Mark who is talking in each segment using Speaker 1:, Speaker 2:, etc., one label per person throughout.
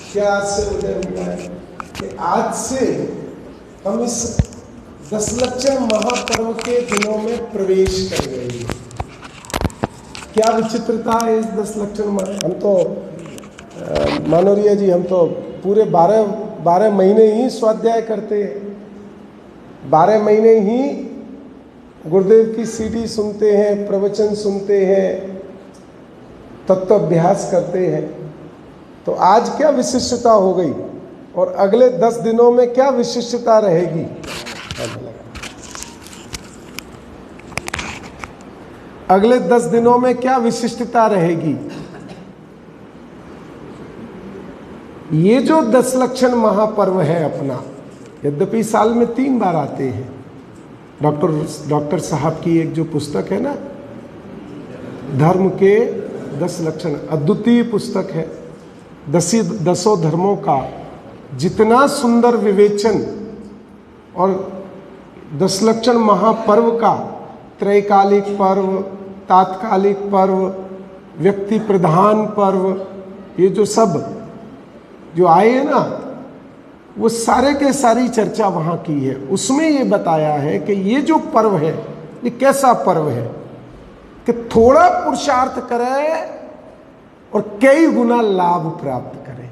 Speaker 1: क्या आज से उदय हुआ है कि आज से हम इस दशलक्षण महापर्व के दिनों में प्रवेश कर गए हैं। क्या विचित्रता है इस दशलक्षण हम तो मानोरिया जी, हम तो पूरे 12 महीने ही स्वाध्याय करते हैं, 12 महीने ही गुरुदेव की सीडी सुनते हैं, प्रवचन सुनते हैं, तत्वाभ्यास करते हैं। तो आज क्या विशिष्टता हो गई और अगले 10 दिनों में क्या विशिष्टता रहेगी? अगले 10 दिनों में क्या विशिष्टता रहेगी? ये जो दशलक्षण महापर्व है अपना, यद्यपि साल में 3 बार आते हैं। डॉक्टर साहब की एक जो पुस्तक है ना, धर्म के 10 लक्षण, अद्वितीय पुस्तक है। 10 धर्मों का जितना सुंदर विवेचन और दशलक्षण महापर्व का, त्रैकालिक पर्व, तात्कालिक पर्व, व्यक्ति प्रधान पर्व, ये जो सब जो आए हैं ना, वो सारे के सारी चर्चा वहाँ की है। उसमें ये बताया है कि ये जो पर्व है, ये कैसा पर्व है कि थोड़ा पुरुषार्थ करे और कई गुना लाभ प्राप्त करे।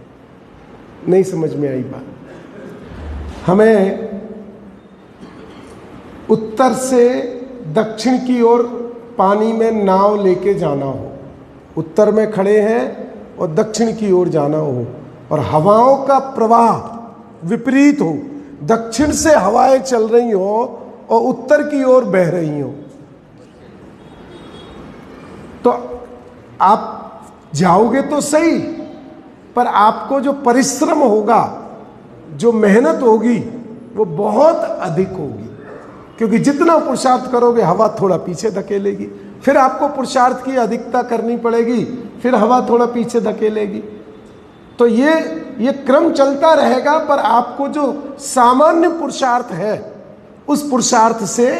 Speaker 1: नहीं समझ में आई बात? हमें उत्तर से दक्षिण की ओर पानी में नाव लेके जाना हो, उत्तर में खड़े हैं और दक्षिण की ओर जाना हो, और हवाओं का प्रवाह विपरीत हो, दक्षिण से हवाएं चल रही हो और उत्तर की ओर बह रही हो, तो आप जाओगे तो सही, पर आपको जो परिश्रम होगा, जो मेहनत होगी, वो बहुत अधिक होगी। क्योंकि जितना पुरुषार्थ करोगे, हवा थोड़ा पीछे धकेलेगी, फिर आपको पुरुषार्थ की अधिकता करनी पड़ेगी, फिर हवा थोड़ा पीछे धकेलेगी। तो ये क्रम चलता रहेगा, पर आपको जो सामान्य पुरुषार्थ है, उस पुरुषार्थ से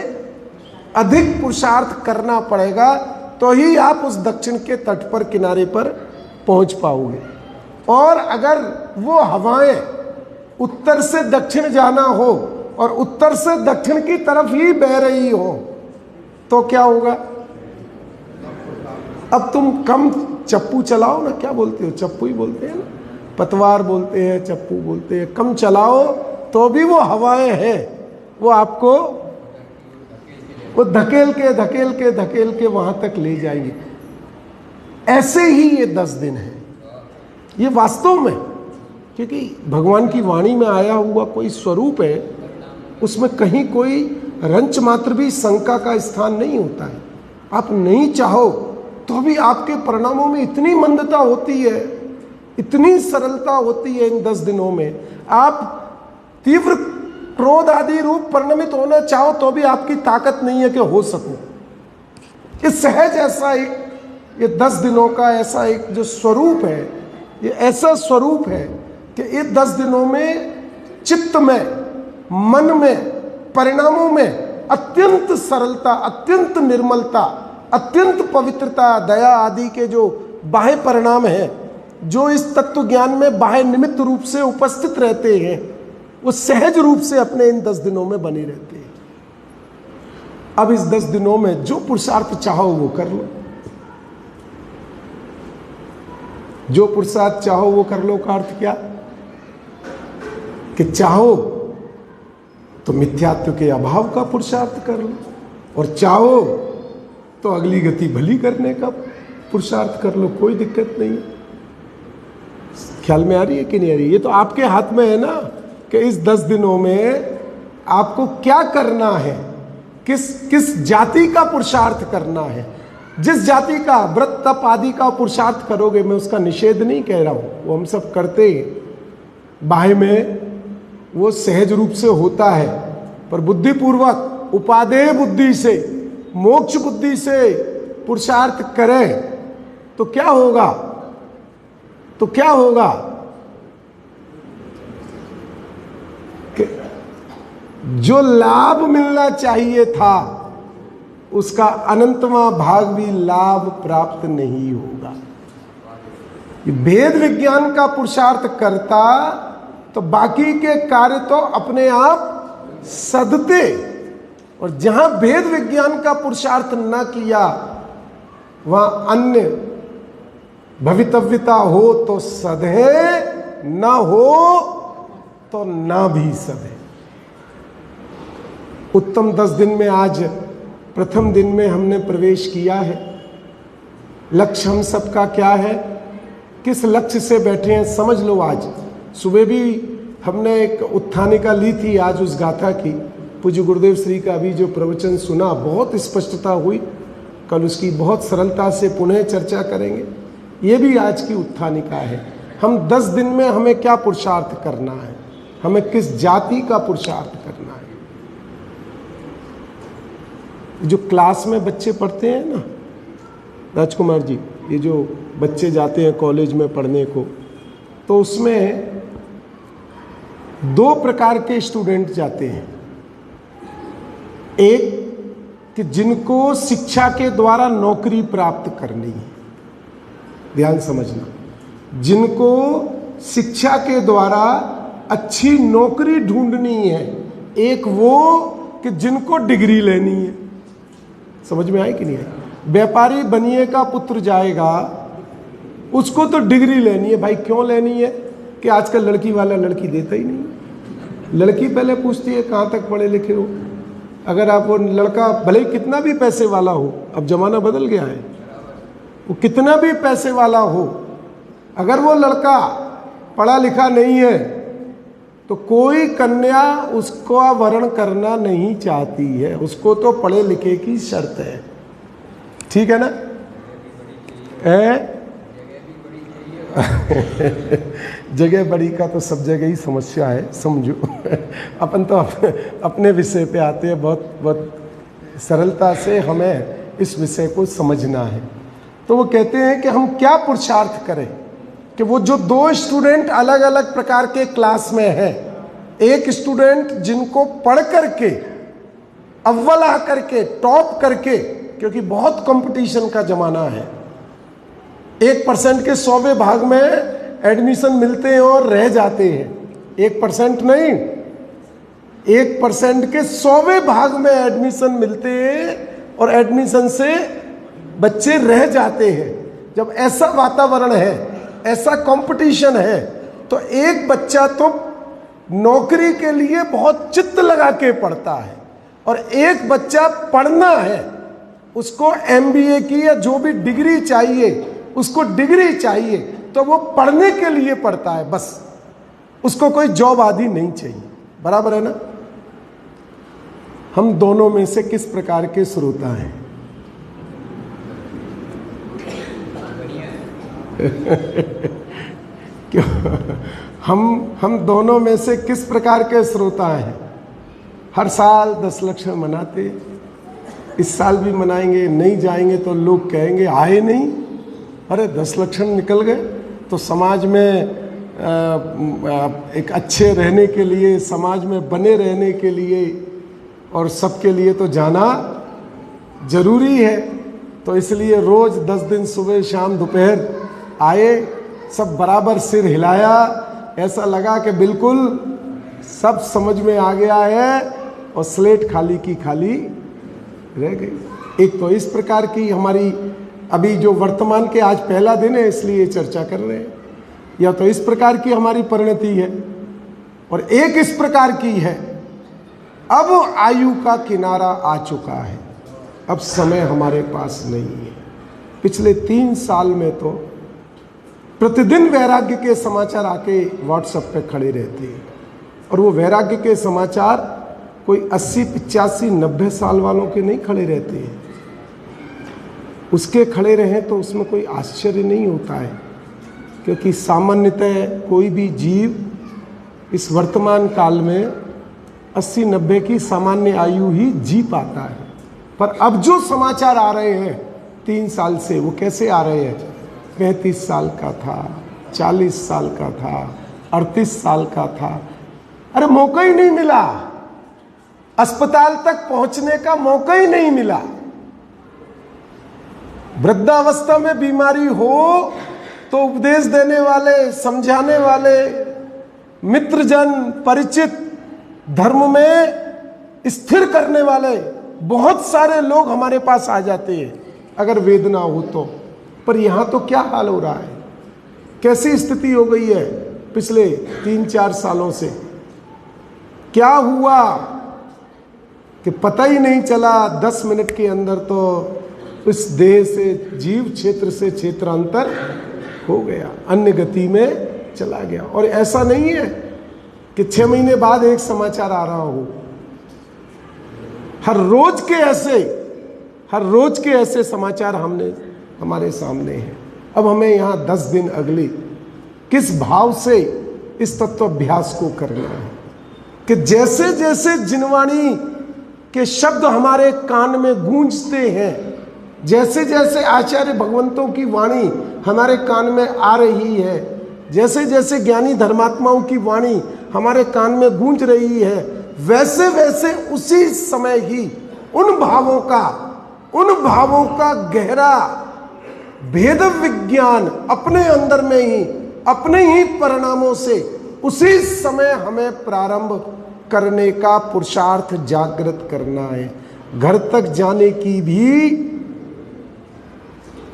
Speaker 1: अधिक पुरुषार्थ करना पड़ेगा, तो ही आप उस दक्षिण के तट पर, किनारे पर पहुंच पाओगे। और अगर वो हवाएं उत्तर से दक्षिण जाना हो और उत्तर से दक्षिण की तरफ ही बह रही हो, तो क्या होगा? अब तुम कम चप्पू चलाओ ना, क्या बोलते हो? चप्पू ही बोलते हैं ना, पतवार बोलते हैं, चप्पू बोलते हैं। कम चलाओ तो भी वो हवाएं हैं, वो आपको वो धकेल के वहां तक ले जाएंगे। ऐसे ही ये 10 दिन है, ये वास्तव में, क्योंकि भगवान की वाणी में आया हुआ कोई स्वरूप है, उसमें कहीं कोई रंच मात्र भी शंका का स्थान नहीं होता है। आप नहीं चाहो तो भी आपके परिणामों में इतनी मंदता होती है, इतनी सरलता होती है इन 10 दिनों में। आप तीव्र क्रोध आदि रूप परिणमित होना चाहो तो भी आपकी ताकत नहीं है कि हो सको। ये सहज ऐसा एक, ये 10 दिनों का ऐसा एक जो स्वरूप है, ये ऐसा स्वरूप है कि ये 10 दिनों में चित्त में, मन में, परिणामों में अत्यंत सरलता, अत्यंत निर्मलता, अत्यंत पवित्रता, दया आदि के जो बाह्य परिणाम हैं, जो इस तत्व ज्ञान में बाह्य निमित्त रूप से उपस्थित रहते हैं, वो सहज रूप से अपने इन 10 दिनों में बने रहते हैं। अब इस 10 दिनों में जो पुरुषार्थ चाहो वो कर लो, जो पुरुषार्थ चाहो वो कर लो। का अर्थ क्या? कि चाहो तो मिथ्यात्व के अभाव का पुरुषार्थ कर लो, और चाहो तो अगली गति भली करने का पुरुषार्थ कर लो, कोई दिक्कत नहीं। ख्याल में आ रही है कि नहीं आ रही? ये तो आपके हाथ में है ना कि इस 10 दिनों में आपको क्या करना है, किस जाति का पुरुषार्थ करना है। जिस जाति का व्रत तप आदि का पुरुषार्थ करोगे, मैं उसका निषेध नहीं कह रहा हूं, वो हम सब करते हैं, बाह्य में वो सहज रूप से होता है, पर बुद्धिपूर्वक उपादेय बुद्धि से, मोक्ष बुद्धि से पुरुषार्थ करें तो क्या होगा? तो क्या होगा कि जो लाभ मिलना चाहिए था, उसका अनंतवां भाग भी लाभ प्राप्त नहीं होगा। भेद विज्ञान का पुरुषार्थ करता तो बाकी के कार्य तो अपने आप सधते, और जहां भेद विज्ञान का पुरुषार्थ न किया वहां अन्य भवितव्यता हो तो सधे, न हो तो ना भी सधे। उत्तम 10 दिन में आज प्रथम दिन में हमने प्रवेश किया है। लक्ष्य हम सबका क्या है, किस लक्ष्य से बैठे हैं समझ लो। आज सुबह भी हमने एक उत्थानिका ली थी, आज उस गाथा की पूज्य गुरुदेव श्री का अभी जो प्रवचन सुना बहुत स्पष्टता हुई। कल उसकी बहुत सरलता से पुनः चर्चा करेंगे। ये भी आज की उत्थानिका है। हम 10 दिन में हमें क्या पुरुषार्थ करना है, हमें किस जाति का पुरुषार्थ करना है। जो क्लास में बच्चे पढ़ते हैं ना राजकुमार जी, ये जो बच्चे जाते हैं कॉलेज में पढ़ने को, तो उसमें 2 प्रकार के स्टूडेंट जाते हैं। एक कि जिनको शिक्षा के द्वारा नौकरी प्राप्त करनी है, ध्यान समझना, जिनको शिक्षा के द्वारा अच्छी नौकरी ढूंढनी है। एक वो कि जिनको डिग्री लेनी है। समझ में आई कि नहीं आई? व्यापारी बनिए का पुत्र जाएगा, उसको तो डिग्री लेनी है। भाई क्यों लेनी है कि आजकल लड़की वाला लड़की देता ही नहीं। लड़की पहले पूछती है कहाँ तक पढ़े लिखे हो। अगर आप वो लड़का भले ही कितना भी पैसे वाला हो, अब जमाना बदल गया है, वो कितना भी पैसे वाला हो, अगर वो लड़का पढ़ा लिखा नहीं है तो कोई कन्या उसको वर्ण करना नहीं चाहती है। उसको तो पढ़े लिखे की शर्त है। ठीक है ना? जगह बड़ी का तो सब जगह ही समस्या है, समझो। अपन तो अपने विषय पे आते हैं। बहुत बहुत सरलता से हमें इस विषय को समझना है। तो वो कहते हैं कि हम क्या पुरुषार्थ करें कि वो जो 2 स्टूडेंट अलग अलग प्रकार के क्लास में हैं, एक स्टूडेंट जिनको पढ़ करके अव्वल आ करके टॉप करके, क्योंकि बहुत कंपटीशन का जमाना है, 1% के 100वें भाग में एडमिशन मिलते हैं और रह जाते हैं। 1% नहीं, 1% के 100वें भाग में एडमिशन मिलते हैं और एडमिशन से बच्चे रह जाते हैं। जब ऐसा वातावरण है, ऐसा कंपटीशन है, तो एक बच्चा तो नौकरी के लिए बहुत चित्त लगा के पढ़ता है, और एक बच्चा पढ़ना है, उसको MBA की या जो भी डिग्री चाहिए, उसको डिग्री चाहिए, तो वो पढ़ने के लिए पढ़ता है बस, उसको कोई जॉब आदि नहीं चाहिए। बराबर है ना? हम दोनों में से किस प्रकार के श्रोता हैं? क्यों? हम दोनों में से किस प्रकार के श्रोता हैं? हर साल 10 लक्ष्य मनाते, इस साल भी मनाएंगे, नहीं जाएंगे तो लोग कहेंगे आए नहीं। अरे 10 लक्षण निकल गए तो समाज में एक अच्छे रहने के लिए, समाज में बने रहने के लिए और सबके लिए तो जाना जरूरी है। तो इसलिए रोज 10 दिन सुबह शाम दोपहर आए, सब बराबर सिर हिलाया, ऐसा लगा कि बिल्कुल सब समझ में आ गया है, और स्लेट खाली की खाली रह गई। एक तो इस प्रकार की हमारी अभी जो वर्तमान के आज पहला दिन है इसलिए चर्चा कर रहे हैं, या तो इस प्रकार की हमारी परिणति है, और एक इस प्रकार की है अब आयु का किनारा आ चुका है, अब समय हमारे पास नहीं है। पिछले 3 साल में तो प्रतिदिन वैराग्य के समाचार आके व्हाट्सएप पे खड़े रहते हैं, और वो वैराग्य के समाचार कोई 80, 85, 90 साल वालों के नहीं खड़े रहते हैं। उसके खड़े रहें तो उसमें कोई आश्चर्य नहीं होता है, क्योंकि सामान्यतः कोई भी जीव इस वर्तमान काल में 80-90 की सामान्य आयु ही जी पाता है। पर अब जो समाचार आ रहे हैं 3 साल से, वो कैसे आ रहे हैं? 35 साल का था, 40 साल का था, 38 साल का था। अरे मौका ही नहीं मिला, अस्पताल तक पहुंचने का मौका ही नहीं मिला। वृद्धावस्था में बीमारी हो तो उपदेश देने वाले, समझाने वाले, मित्रजन, परिचित, धर्म में स्थिर करने वाले बहुत सारे लोग हमारे पास आ जाते हैं अगर वेदना हो तो। पर यहां तो क्या हाल हो रहा है, कैसी स्थिति हो गई है पिछले 3-4 सालों से। क्या हुआ कि पता ही नहीं चला, 10 मिनट के अंदर तो इस देह से, जीव क्षेत्र से क्षेत्रांतर हो गया, अन्य गति में चला गया। और ऐसा नहीं है कि 6 महीने बाद एक समाचार आ रहा हो, हर रोज के ऐसे समाचार हमारे सामने हैं। अब हमें यहां 10 दिन अगले किस भाव से इस तत्वाभ्यास को करना है कि जैसे जैसे जिनवाणी के शब्द हमारे कान में गूंजते हैं, जैसे जैसे आचार्य भगवंतों की वाणी हमारे कान में आ रही है, जैसे जैसे ज्ञानी धर्मात्माओं की वाणी हमारे कान में गूंज रही है, वैसे वैसे उसी समय ही उन भावों का गहरा भेद विज्ञान अपने अंदर में ही, अपने ही परिणामों से उसी समय हमें प्रारंभ करने का पुरुषार्थ जागृत करना है। घर तक जाने की भी,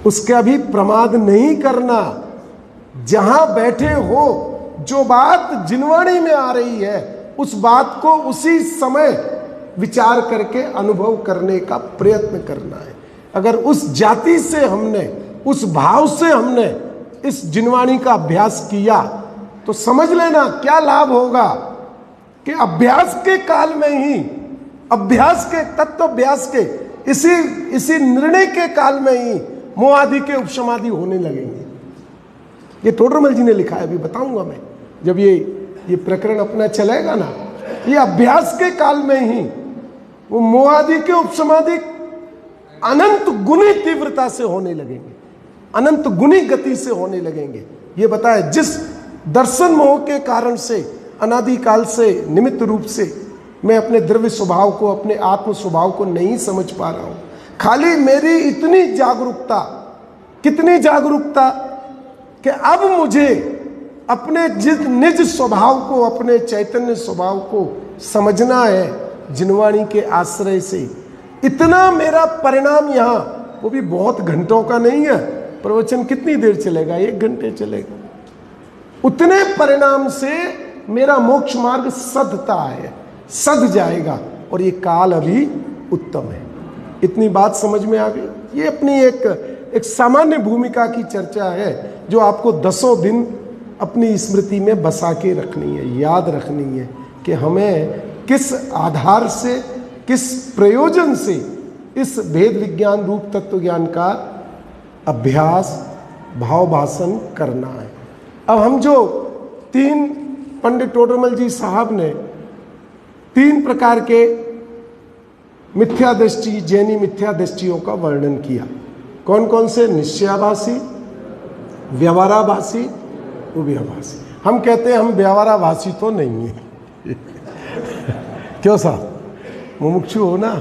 Speaker 1: उसका भी प्रमाद नहीं करना। जहां बैठे हो, जो बात जिनवाणी में आ रही है उस बात को उसी समय विचार करके अनुभव करने का प्रयत्न करना है। अगर उस जाति से हमने, उस भाव से हमने इस जिनवाणी का अभ्यास किया तो समझ लेना क्या लाभ होगा कि अभ्यास के काल में ही, अभ्यास के, तत्वाभ्यास के इसी निर्णय के काल में ही मोहादि के उपशमादि होने लगेंगे। ये टोडरमल जी ने लिखा है, अभी बताऊंगा मैं जब ये प्रकरण अपना चलेगा ना। ये अभ्यास के काल में ही वो मोहादि के उपशमादि अनंत गुनी तीव्रता से होने लगेंगे, अनंत गुनी गति से होने लगेंगे। ये बताया जिस दर्शन मोह के कारण से अनादिकाल से निमित्त रूप से मैं अपने द्रव्य स्वभाव को, अपने आत्म स्वभाव को नहीं समझ पा रहा हूं। खाली मेरी इतनी जागरूकता, कितनी जागरूकता कि अब मुझे अपने निज स्वभाव को, अपने चैतन्य स्वभाव को समझना है जिनवाणी के आश्रय से। इतना मेरा परिणाम यहाँ, वो भी बहुत घंटों का नहीं है, प्रवचन कितनी देर चलेगा, 1 घंटे चलेगा। उतने परिणाम से मेरा मोक्ष मार्ग सधता है, सध जाएगा। और ये काल अभी उत्तम है। इतनी बात समझ में आ गई। ये अपनी एक सामान्य भूमिका की चर्चा है जो आपको 10 दिन अपनी स्मृति में बसा के रखनी है, याद रखनी है कि हमें किस आधार से, किस प्रयोजन से इस भेद विज्ञान रूप तत्व ज्ञान का अभ्यास, भाव भाषण करना है। अब हम जो 3 पंडित टोडरमल जी साहब ने 3 प्रकार के मिथ्या दृष्टि, जैनी मिथ्या दृष्टियों का वर्णन किया। कौन कौन से? निश्चयाभासी, व्यवहाराभासी, उभयाभासी। हम कहते हैं हम व्यवहाराभासी तो नहीं है क्यों साहब, मुमुक्षु हो ना,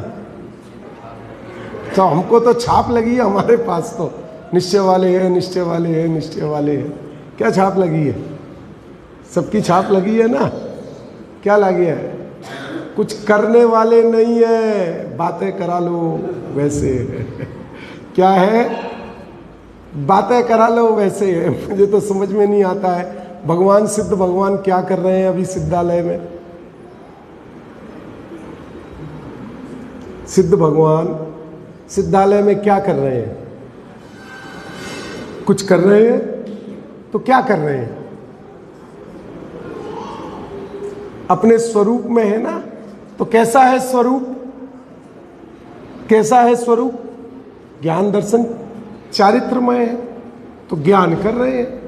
Speaker 1: तो हमको तो छाप लगी है हमारे पास तो, निश्चय वाले हैं, निश्चय वाले हैं, निश्चय वाले हैं। क्या छाप लगी है? सबकी छाप लगी है ना। क्या लगी है? कुछ करने वाले नहीं है, बातें करा लो वैसे क्या है? बातें करा लो वैसे है। मुझे तो समझ में नहीं आता है भगवान, सिद्ध भगवान क्या कर रहे हैं अभी सिद्धालय में। सिद्ध भगवान सिद्धालय में क्या कर रहे हैं? कुछ कर रहे हैं तो क्या कर रहे हैं? अपने स्वरूप में है ना। तो कैसा है स्वरूप? कैसा है स्वरूप? ज्ञान दर्शन चारित्रमय है, तो ज्ञान कर रहे हैं।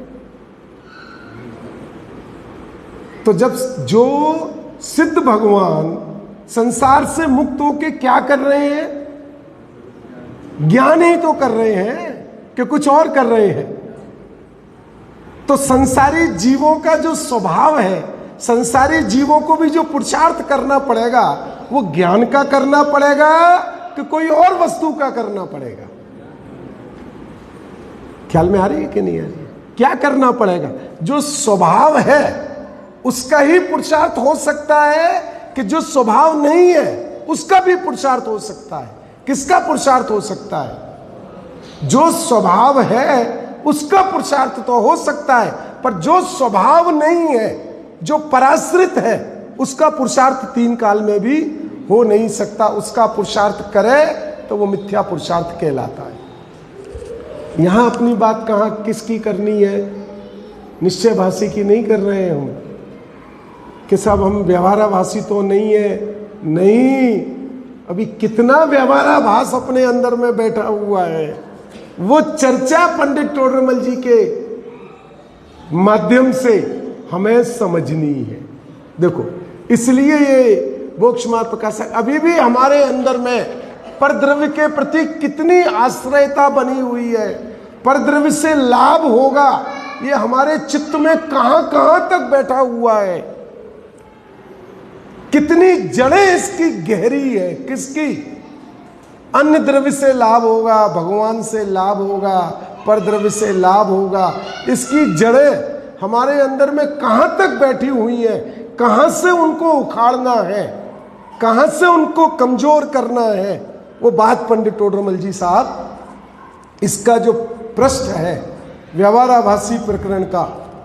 Speaker 1: तो जब जो सिद्ध भगवान संसार से मुक्त होके क्या कर रहे हैं? ज्ञान ही तो कर रहे हैं कि कुछ और कर रहे हैं। तो संसारी जीवों का जो स्वभाव है, संसारी जीवों को भी जो पुरुषार्थ करना पड़ेगा वो ज्ञान का करना पड़ेगा कि कोई और वस्तु का करना पड़ेगा। ख्याल में आ रही है कि नहीं आ रही है? क्या करना पड़ेगा? जो स्वभाव है उसका ही पुरुषार्थ हो सकता है कि जो स्वभाव नहीं है उसका भी पुरुषार्थ हो सकता है। किसका पुरुषार्थ हो सकता है? जो स्वभाव है उसका पुरुषार्थ तो हो सकता है, पर जो स्वभाव नहीं है, जो पराश्रित है, उसका पुरुषार्थ तीन काल में भी हो नहीं सकता। उसका पुरुषार्थ करे तो वो मिथ्या पुरुषार्थ कहलाता है। यहां अपनी बात कहां किसकी करनी है? निश्चयभाषी की नहीं कर रहे हैं हम कि सब हम व्यवहाराभासी तो नहीं है। नहीं, अभी कितना व्यवहाराभास अपने अंदर में बैठा हुआ है, वो चर्चा पंडित टोडरमल जी के माध्यम से हमें समझनी है। देखो, इसलिए ये मोक्ष मार्ग प्रकाशक अभी भी हमारे अंदर में परद्रव्य के प्रति कितनी आश्रयता बनी हुई है। परद्रव्य से लाभ होगा, ये हमारे चित्त में कहां कहां तक बैठा हुआ है। कितनी जड़ें इसकी गहरी है। किसकी? अन्य द्रव्य से लाभ होगा, भगवान से लाभ होगा, परद्रव्य से लाभ होगा। इसकी जड़ें हमारे अंदर में कहां तक बैठी हुई है, कहां से उनको उखाड़ना है, कहां से उनको कमजोर करना है, वो बात पंडित टोडरमल जी साहब इसका जो पृष्ठ है व्यवहाराभासी प्रकरण का,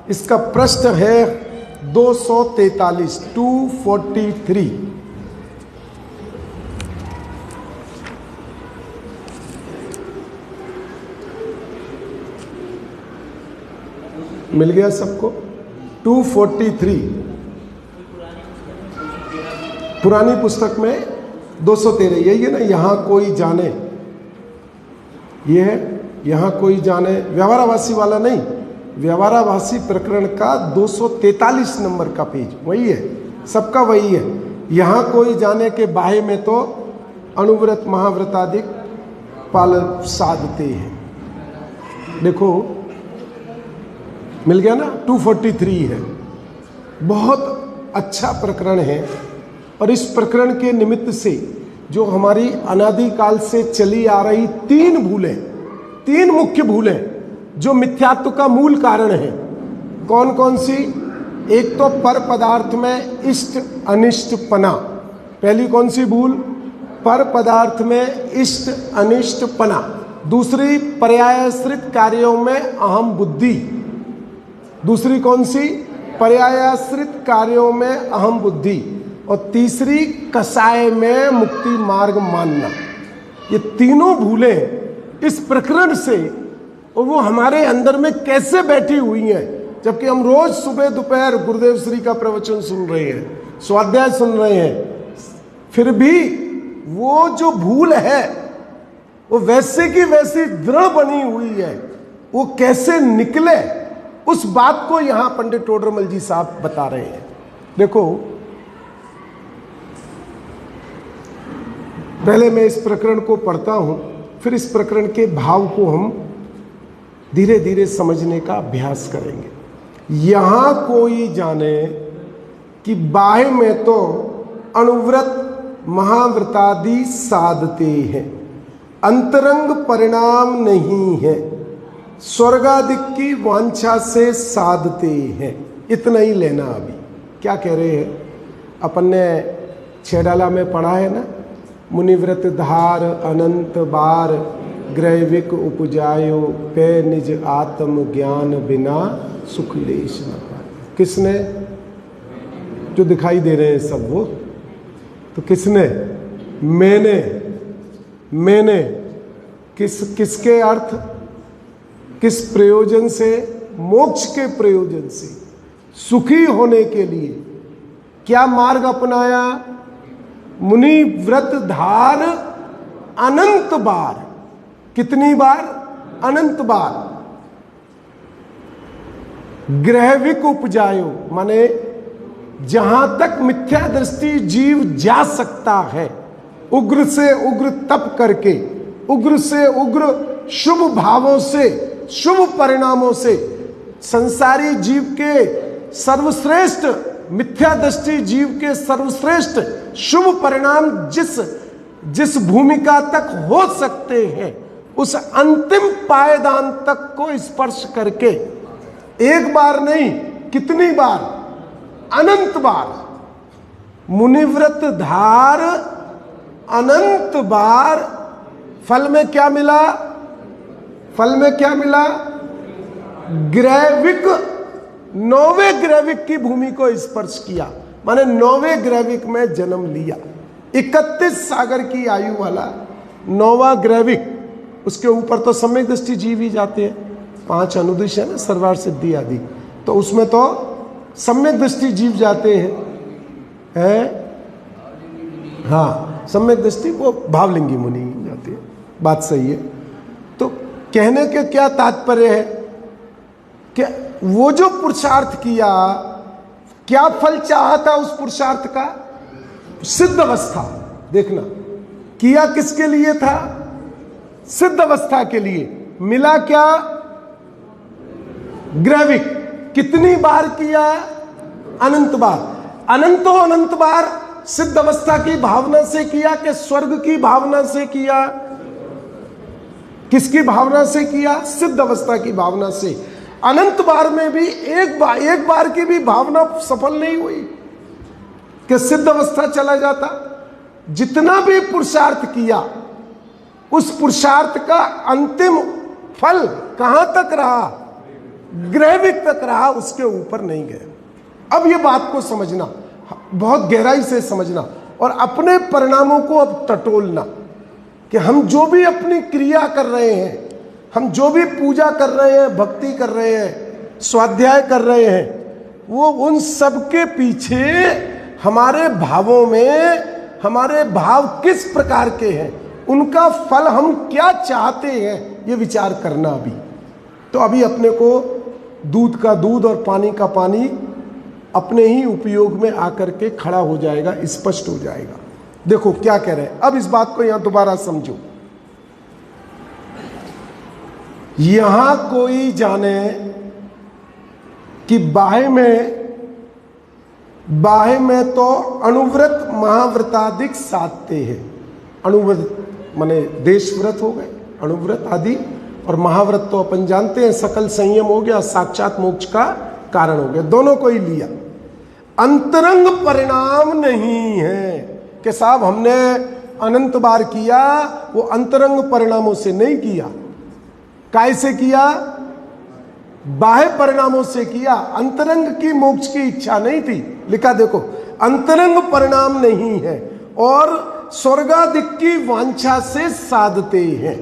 Speaker 1: इसका पृष्ठ है 243 243। मिल गया सबको? 243 पुरानी पुस्तक में 213 यही है ना। यहां कोई जाने, ये है यहां कोई जाने, व्यवहाराभासी वाला नहीं, व्यवहाराभासी प्रकरण का 243 नंबर का पेज वही है, सबका वही है। यहां कोई जाने के बाहे में तो अनुव्रत महाव्रतादिक पालन साधते हैं। देखो, मिल गया ना? 243 है, बहुत अच्छा प्रकरण है। और इस प्रकरण के निमित्त से जो हमारी अनादिकाल से चली आ रही तीन भूलें, तीन मुख्य भूलें जो मिथ्यात्व का मूल कारण है, कौन कौन सी? एक तो पर पदार्थ में इष्ट अनिष्ट पना। पहली कौन सी भूल? पर पदार्थ में इष्ट अनिष्ट पना। दूसरी, पर्यायाश्रित कार्यों में अहम बुद्धि। दूसरी कौन सी? पर्यायाश्रित कार्यों में अहम बुद्धि। और तीसरी, कसाय में मुक्ति मार्ग मानना। ये तीनों भूलें इस प्रकरण से, और वो हमारे अंदर में कैसे बैठी हुई हैं, जबकि हम रोज सुबह दोपहर गुरुदेव श्री का प्रवचन सुन रहे हैं, स्वाध्याय सुन रहे हैं, फिर भी वो जो भूल है वो वैसे की वैसी दृढ़ बनी हुई है। वो कैसे निकले, उस बात को यहां पंडित टोडरमल जी साहब बता रहे हैं। देखो, पहले मैं इस प्रकरण को पढ़ता हूं, फिर इस प्रकरण के भाव को हम धीरे धीरे समझने का अभ्यास करेंगे। यहां कोई जाने कि बाह्य में तो अनुव्रत महाव्रतादि साधते हैं, अंतरंग परिणाम नहीं है, स्वर्गादिक की वांछा से साधते हैं। इतना ही लेना। अभी क्या कह रहे हैं? अपन ने छेडाला में पढ़ा है ना, मुनिव्रत धार अनंत बार ग्रहविक उपजायो पे निज आत्म ज्ञान बिना सुख लेश न पाए। किसने? जो दिखाई दे रहे हैं सब वो, तो किसने? मैंने किसके अर्थ, किस प्रयोजन से? मोक्ष के प्रयोजन से, सुखी होने के लिए क्या मार्ग अपनाया? मुनि व्रत धार अनंत बार। कितनी बार? अनंत बार। ग्रहविक उपजायो, माने जहां तक मिथ्या दृष्टि जीव जा सकता है, उग्र से उग्र तप करके, उग्र से उग्र शुभ भावों से, शुभ परिणामों से, संसारी जीव के सर्वश्रेष्ठ, मिथ्या दृष्टि जीव के सर्वश्रेष्ठ शुभ परिणाम जिस भूमिका तक हो सकते हैं, उस अंतिम पायदान तक को स्पर्श करके एक बार नहीं, कितनी बार? अनंत बार। मुनिव्रत धार अनंत बार। फल में क्या मिला? फल में क्या मिला? ग्रैविक, 9वें ग्रैविक की भूमि को स्पर्श किया, माने 9वें ग्रैविक में जन्म लिया। 31 सागर की आयु वाला 9वां ग्रैविक, उसके ऊपर तो सम्यक दृष्टि जीव ही जाते हैं, 5 अनुदिश है ना, सर्वार सिद्धि आदि, तो उसमें तो सम्यक दृष्टि जीव जाते हैं। हाँ, सम्यक दृष्टि वो भावलिंगी मुनि जाते हैं, बात सही है। तो कहने के क्या तात्पर्य है कि वो जो पुरुषार्थ किया, क्या फल चाहा था उस पुरुषार्थ का? सिद्ध अवस्था। देखना, किया किसके लिए था? सिद्ध अवस्था के लिए। मिला क्या? ग्रैविक। कितनी बार किया? अनंत बार। अनंत बार सिद्ध अवस्था की भावना से किया कि स्वर्ग की भावना से किया? किसकी भावना से किया? सिद्ध अवस्था की भावना से। अनंत बार में भी एक बार की भी भावना सफल नहीं हुई कि सिद्ध अवस्था चला जाता। जितना भी पुरुषार्थ किया, उस पुरुषार्थ का अंतिम फल कहां तक रहा? ग्रैविक तक रहा, उसके ऊपर नहीं गए। अब ये बात को समझना, बहुत गहराई से समझना और अपने परिणामों को अब टटोलना कि हम जो भी अपनी क्रिया कर रहे हैं, हम जो भी पूजा कर रहे हैं, भक्ति कर रहे हैं, स्वाध्याय कर रहे हैं, वो उन सब के पीछे हमारे भावों में, हमारे भाव किस प्रकार के हैं, उनका फल हम क्या चाहते हैं, ये विचार करना। अभी तो अभी अपने को दूध का दूध और पानी का पानी अपने ही उपयोग में आकर के खड़ा हो जाएगा, स्पष्ट हो जाएगा। देखो क्या कह रहे हैं, अब इस बात को यहां दोबारा समझो। यहां कोई जाने कि बाह्य में तो अनुव्रत महाव्रतादिक साधते हैं। अनुव्रत माने देश व्रत हो गए, अनुव्रत आदि, और महाव्रत तो अपन जानते हैं सकल संयम हो गया, साक्षात मोक्ष का कारण हो गया, दोनों को ही लिया। अंतरंग परिणाम नहीं है कि साहब हमने अनंत बार किया, वो अंतरंग परिणामों से नहीं किया। काय से किया? बाह्य परिणामों से किया। अंतरंग की मोक्ष की इच्छा नहीं थी। लिखा देखो, अंतरंग परिणाम नहीं है और स्वर्गादिक की वांछा से साधते हैं।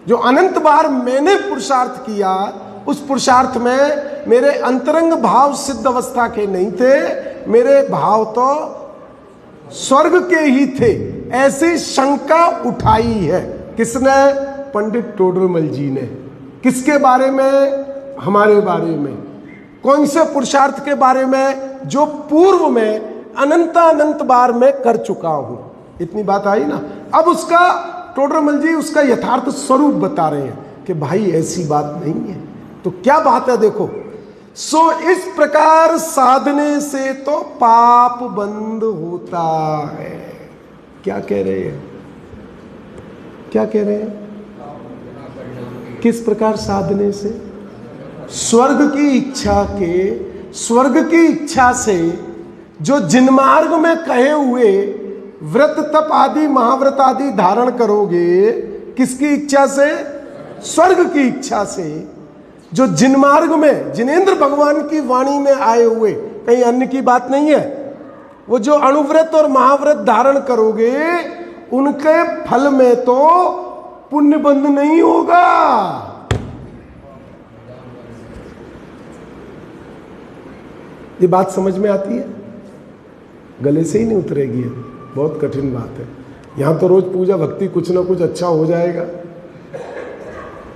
Speaker 1: जो अनंत बार मैंने पुरुषार्थ किया, उस पुरुषार्थ में मेरे अंतरंग भाव सिद्ध अवस्था के नहीं थे, मेरे भाव तो स्वर्ग के ही थे, ऐसी शंका उठाई है। किसने? पंडित टोडरमल जी ने। किसके बारे में? हमारे बारे में। कौन से पुरुषार्थ के बारे में? जो पूर्व में अनंत बार में कर चुका हूं। इतनी बात आई ना। अब उसका टोडरमल जी उसका यथार्थ स्वरूप बता रहे हैं कि भाई ऐसी बात नहीं है। तो क्या बात है देखो, सो इस प्रकार साधने से तो पाप बंद होता है। क्या कह रहे हैं? क्या कह रहे हैं? किस प्रकार साधने से? स्वर्ग की इच्छा से जो जिनमार्ग में कहे हुए व्रत तप आदि महाव्रत आदि धारण करोगे, किसकी इच्छा से? स्वर्ग की इच्छा से। जो जिनमार्ग में जिनेंद्र भगवान की वाणी में आए हुए, कहीं अन्य की बात नहीं है, वो जो अणुव्रत और महाव्रत धारण करोगे, उनके फल में तो पुण्य बंद नहीं होगा। ये बात समझ में आती है? गले से ही नहीं उतरेगी, बहुत कठिन बात है। यहां तो रोज पूजा भक्ति कुछ ना कुछ अच्छा हो जाएगा।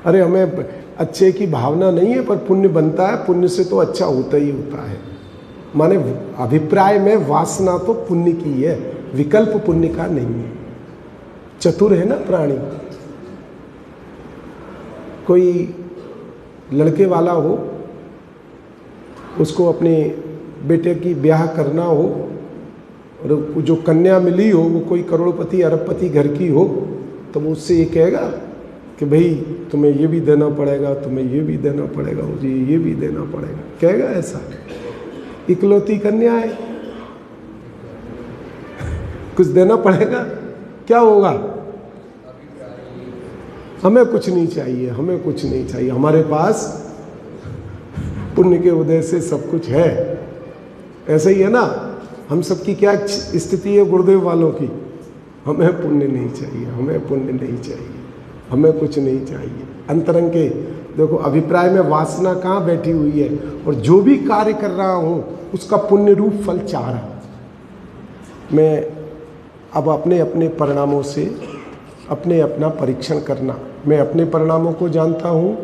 Speaker 1: अरे हमें अच्छे की भावना नहीं है, पर पुण्य बनता है, पुण्य से तो अच्छा होता ही होता है। माने अभिप्राय में वासना तो पुण्य की है, विकल्प पुण्य का नहीं है। चतुर है ना प्राणी। कोई लड़के वाला हो, उसको अपने बेटे की ब्याह करना हो, और जो कन्या मिली हो वो कोई करोड़पति अरबपति घर की हो, तो वो उससे ये कहेगा कि भाई तुम्हें ये भी देना पड़ेगा, तुम्हें ये भी देना पड़ेगा, मुझे ये भी देना पड़ेगा, कहेगा ऐसा? इकलौती कन्या है, कुछ देना पड़ेगा, क्या होगा? हमें कुछ नहीं चाहिए, हमें कुछ नहीं चाहिए, हमारे पास पुण्य के उदय से सब कुछ है। ऐसे ही है ना, हम सबकी क्या स्थिति है गुरुदेव वालों की? हमें पुण्य नहीं चाहिए, हमें पुण्य नहीं चाहिए, हमें कुछ नहीं चाहिए। अंतरंग के देखो अभिप्राय में वासना कहाँ बैठी हुई है, और जो भी कार्य कर रहा हूँ उसका पुण्य रूप फल चाह रहा हूँ। मैं अब अपने अपने परिणामों से अपने अपना परीक्षण करना, मैं अपने परिणामों को जानता हूँ,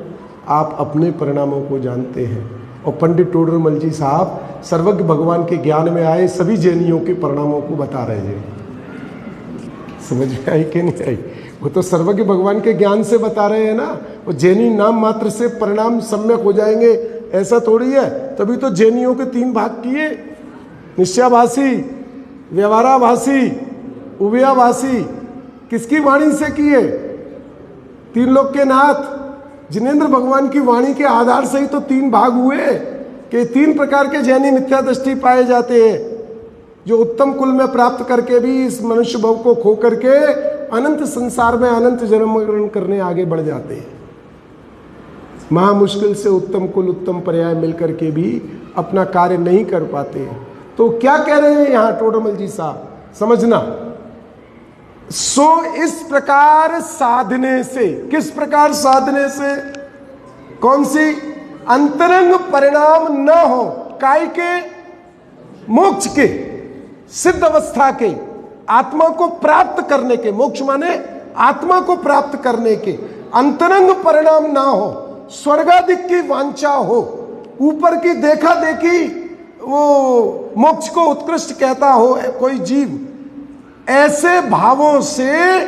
Speaker 1: आप अपने परिणामों को जानते हैं। और पंडित टोडरमल जी साहब सर्वज्ञ भगवान के ज्ञान में आए सभी जैनियों के परिणामों को बता रहे हैं। समझ में आई कि नहीं आई? वो तो सर्वज्ञ भगवान के ज्ञान से बता रहे हैं ना। वो जैनी नाम मात्र से परिणाम सम्यक हो जाएंगे ऐसा थोड़ी है। तभी तो जैनियों के 3 भाग किए, निश्चयाभासी, व्यवहाराभासी, उभयाभासी। किसकी वाणी से किए? 3 लोक के नाथ जिनेंद्र भगवान की वाणी के आधार से ही तो 3 भाग हुए कि 3 प्रकार के जैनी मिथ्या दृष्टि पाए जाते हैं, जो उत्तम कुल में प्राप्त करके भी इस मनुष्य भव को खो करके अनंत संसार में अनंत जन्म ग्रहण करने आगे बढ़ जाते हैं। महा मुश्किल से उत्तम कुल उत्तम पर्याय मिलकर के भी अपना कार्य नहीं कर पाते हैं। तो क्या कह रहे हैं यहाँ टोडरमल जी साहब, समझना। सो इस प्रकार साधने से, किस प्रकार साधने से? कौन सी? अंतरंग परिणाम न हो, काय के? मोक्ष के, सिद्ध अवस्था के, आत्मा को प्राप्त करने के। मोक्ष माने आत्मा को प्राप्त करने के अंतरंग परिणाम ना हो, स्वर्गादिक की वांछा हो, ऊपर की देखा देखी वो मोक्ष को उत्कृष्ट कहता हो कोई जीव, ऐसे भावों से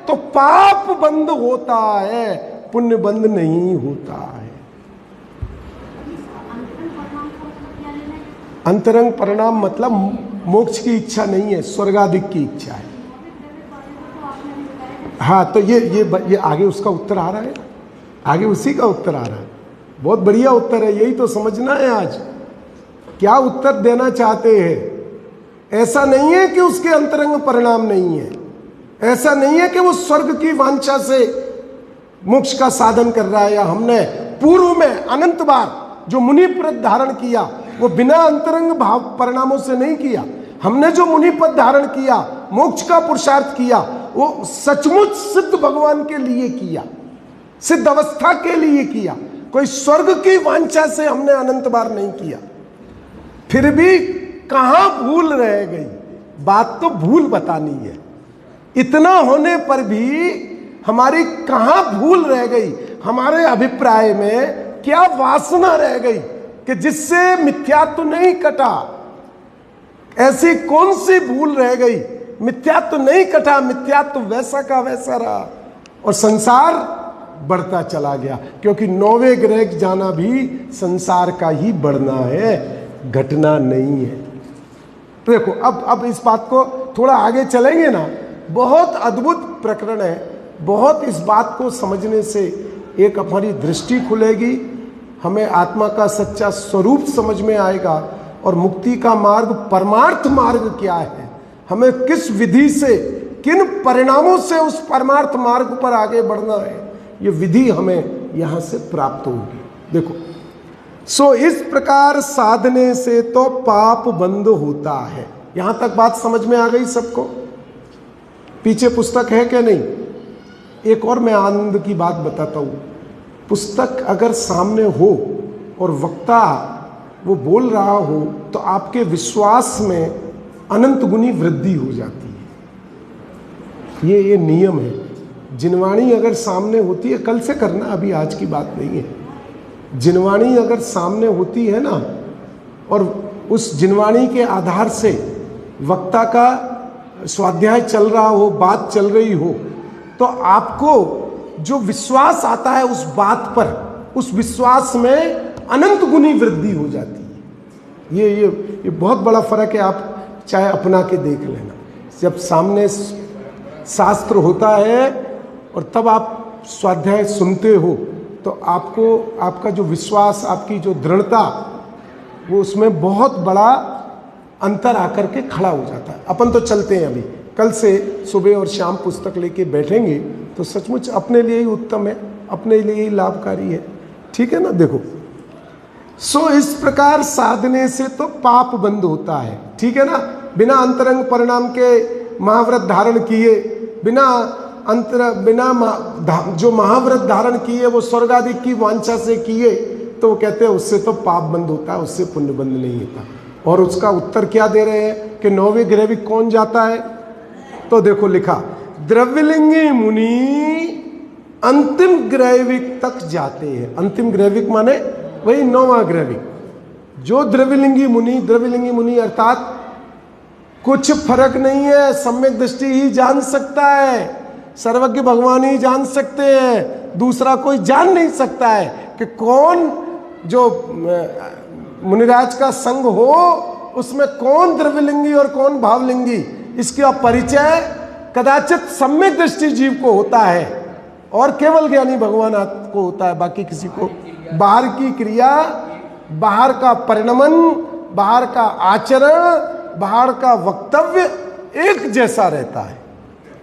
Speaker 1: तो पाप बंद होता है, पुण्य बंद नहीं होता है। अंतरंग परिणाम मतलब मोक्ष की इच्छा नहीं है, स्वर्गादिक की इच्छा है। हाँ, तो ये आगे उसका उत्तर आ रहा है, आगे उसी का उत्तर आ रहा है। बहुत बढ़िया उत्तर है, यही तो समझना है आज। क्या उत्तर देना चाहते हैं? ऐसा नहीं है कि उसके अंतरंग परिणाम नहीं है, ऐसा नहीं है कि वो स्वर्ग की वांछा से मोक्ष का साधन कर रहा है। या हमने पूर्व में अनंत बार जो मुनि पद धारण किया वो बिना अंतरंग भाव परिणामों से नहीं किया। हमने जो मुनि पद धारण किया, मोक्ष का पुरुषार्थ किया, वो सचमुच सिद्ध भगवान के लिए किया, सिद्ध अवस्था के लिए किया। कोई स्वर्ग की वांछा से हमने अनंत बार नहीं किया। फिर भी कहां भूल रह गई? बात तो भूल बतानी है। इतना होने पर भी हमारी कहां भूल रह गई? हमारे अभिप्राय में क्या वासना रह गई कि जिससे मिथ्यात्व नहीं कटा? ऐसी कौन सी भूल रह गई? मिथ्यात्व नहीं कटा, मिथ्यात्व वैसा का वैसा रहा और संसार बढ़ता चला गया। क्योंकि 9वें ग्रह जाना भी संसार का ही बढ़ना है, घटना नहीं है। तो देखो अब इस बात को थोड़ा आगे चलेंगे ना, बहुत अद्भुत प्रकरण है। बहुत इस बात को समझने से एक हमारी दृष्टि खुलेगी, हमें आत्मा का सच्चा स्वरूप समझ में आएगा और मुक्ति का मार्ग, परमार्थ मार्ग क्या है, हमें किस विधि से, किन परिणामों से उस परमार्थ मार्ग पर आगे बढ़ना है, ये विधि हमें यहां से प्राप्त होगी। देखो, सो इस प्रकार साधने से तो पाप बंद होता है। यहां तक बात समझ में आ गई सबको? पीछे पुस्तक है क्या? नहीं। एक और मैं आनंद की बात बताता हूं। पुस्तक अगर सामने हो और वक्ता वो बोल रहा हो तो आपके विश्वास में अनंत गुनी वृद्धि हो जाती है। ये नियम है। जिनवाणी अगर सामने होती है, कल से करना, अभी आज की बात नहीं है। जिनवाणी अगर सामने होती है ना, और उस जिनवाणी के आधार से वक्ता का स्वाध्याय चल रहा हो, बात चल रही हो, तो आपको जो विश्वास आता है उस बात पर, उस विश्वास में अनंत गुनी वृद्धि हो जाती है। ये बहुत बड़ा फर्क है। आप चाहे अपना के देख लेना। जब सामने शास्त्र होता है और तब आप स्वाध्याय सुनते हो तो आपको आपका जो विश्वास, आपकी जो दृढ़ता, वो उसमें बहुत बड़ा अंतर आकर के खड़ा हो जाता है। अपन तो चलते हैं, अभी कल से सुबह और शाम पुस्तक लेके बैठेंगे तो सचमुच अपने लिए ही उत्तम है, अपने लिए ही लाभकारी है। ठीक है ना। देखो, सो इस प्रकार साधने से तो पाप बंद होता है। ठीक है ना। बिना अंतरंग परिणाम के महाव्रत धारण किए, जो महाव्रत धारण किए वो स्वर्ग आदि की वांछा से किए, तो वो कहते हैं उससे तो पाप बंद होता है, उससे पुण्य बंद नहीं होता। और उसका उत्तर क्या दे रहे हैं कि 9वें ग्रैविक कौन जाता है? तो देखो लिखा, द्रव्यलिंगी मुनि अंतिम ग्रैविक तक जाते हैं। अंतिम ग्रैविक माने वही 9वां ग्रैविक। जो द्रव्यलिंगी मुनि अर्थात कुछ फर्क नहीं है, सम्यक दृष्टि ही जान सकता है, सर्वज्ञ भगवान ही जान सकते हैं, दूसरा कोई जान नहीं सकता है कि कौन जो मुनिराज का संग हो उसमें कौन द्रव्यलिंगी और कौन भावलिंगी, इसका परिचय कदाचित सम्यक दृष्टि जीव को होता है और केवल ज्ञानी भगवान को होता है, बाकी किसी को। बाहर की क्रिया, बाहर का परिणमन, बाहर का आचरण, बाहर का वक्तव्य एक जैसा रहता है,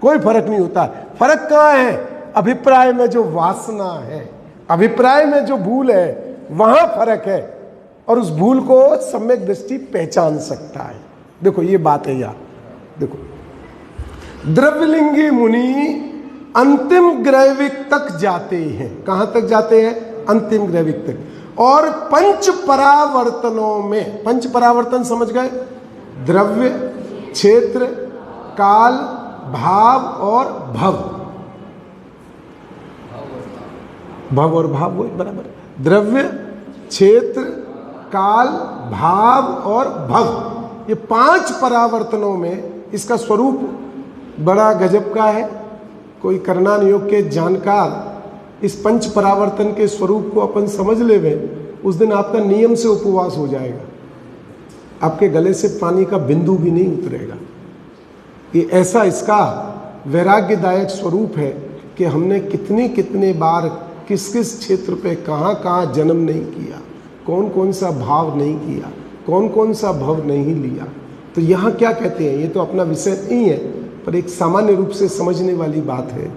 Speaker 1: कोई फर्क नहीं होता है। फर्क कहाँ है? अभिप्राय में जो वासना है, अभिप्राय में जो भूल है, वहां फर्क है, और उस भूल को सम्यक दृष्टि पहचान सकता है। देखो ये बात है यार। देखो, द्रव्यलिंगी मुनि अंतिम ग्रैविक तक जाते हैं। कहां तक जाते हैं? अंतिम ग्रैविक तक। और पंच परावर्तनों में, पंच परावर्तन समझ गए? द्रव्य, क्षेत्र, काल, भाव और भव। भव और भाव वही बराबर है। द्रव्य, क्षेत्र, काल, भाव और भव, ये 5 परावर्तनों में इसका स्वरूप बड़ा गजब का है। कोई करणान योग के जानकार इस पंच परावर्तन के स्वरूप को अपन समझ लेवे, उस दिन आपका नियम से उपवास हो जाएगा, आपके गले से पानी का बिंदु भी नहीं उतरेगा। ये ऐसा इसका वैराग्यदायक स्वरूप है कि हमने कितने बार किस किस क्षेत्र पे कहाँ जन्म नहीं किया, कौन कौन सा भाव नहीं किया, कौन कौन सा भव नहीं लिया। तो यहाँ क्या कहते हैं, ये तो अपना विषय नहीं है, पर एक सामान्य रूप से समझने वाली बात है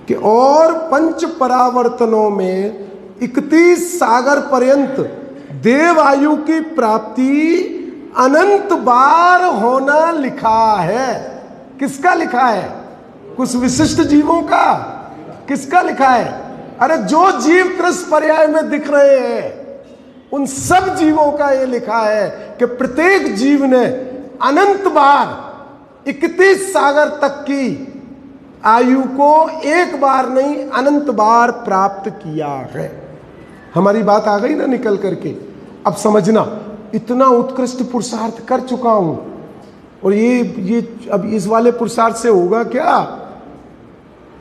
Speaker 1: कि और पंच परावर्तनों में 31 सागर पर्यंत देव आयु की प्राप्ति अनंत बार होना लिखा है। किसका लिखा है? कुछ विशिष्ट जीवों का। किसका लिखा है? अरे जो जीव 30 पर्याय में दिख रहे हैं उन सब जीवों का ये लिखा है कि प्रत्येक जीव ने अनंत बार 31 सागर तक की आयु को एक बार नहीं अनंत बार प्राप्त किया है। हमारी बात आ गई ना निकल करके। अब समझना, इतना उत्कृष्ट पुरुषार्थ कर चुका हूं और ये अब इस वाले पुरुषार्थ से होगा क्या?